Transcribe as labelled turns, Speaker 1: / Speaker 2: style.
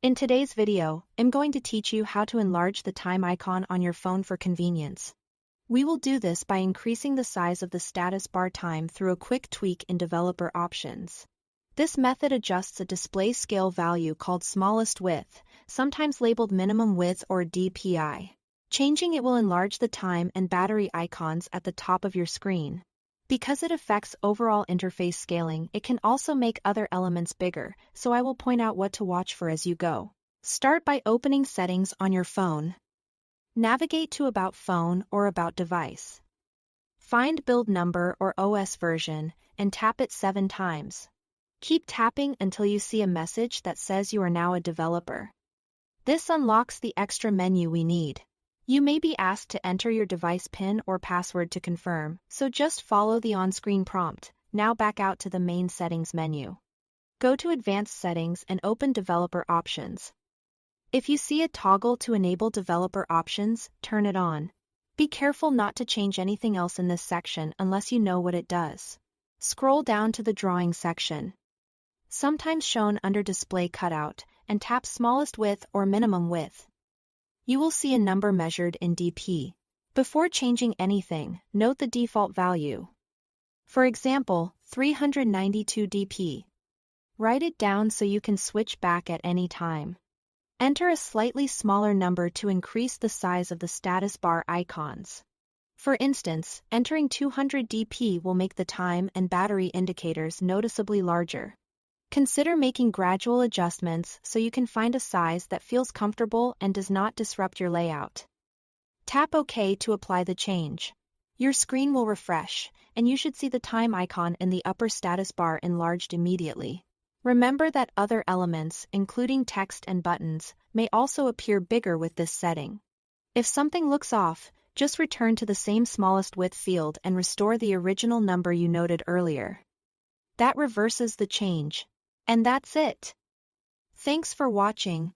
Speaker 1: In today's video, I'm going to teach you how to enlarge the time icon on your phone for convenience. We will do this by increasing the size of the status bar time through a quick tweak in developer options. This method adjusts a display scale value called smallest width, sometimes labeled minimum width or DPI. Changing it will enlarge the time and battery icons at the top of your screen. Because it affects overall interface scaling, it can also make other elements bigger, so I will point out what to watch for as you go. Start by opening Settings on your phone. Navigate to About Phone or About Device. Find Build Number or OS version, and tap it 7 times. Keep tapping until you see a message that says you are now a developer. This unlocks the extra menu we need. You may be asked to enter your device PIN or password to confirm, so just follow the on-screen prompt. Now back out to the main Settings menu. Go to Advanced Settings and open Developer Options. If you see a toggle to enable developer options, turn it on. Be careful not to change anything else in this section unless you know what it does. Scroll down to the Drawing section, sometimes shown under Display Cutout, and tap Smallest Width or Minimum Width. You will see a number measured in dp. Before changing anything, note the default value. For example, 392 dp. Write it down so you can switch back at any time. Enter a slightly smaller number to increase the size of the status bar icons. For instance, entering 200 dp will make the time and battery indicators noticeably larger. Consider making gradual adjustments so you can find a size that feels comfortable and does not disrupt your layout. Tap OK to apply the change. Your screen will refresh, and you should see the time icon in the upper status bar enlarged immediately. Remember that other elements, including text and buttons, may also appear bigger with this setting. If something looks off, just return to the same smallest width field and restore the original number you noted earlier. That reverses the change. And that's it. Thanks for watching.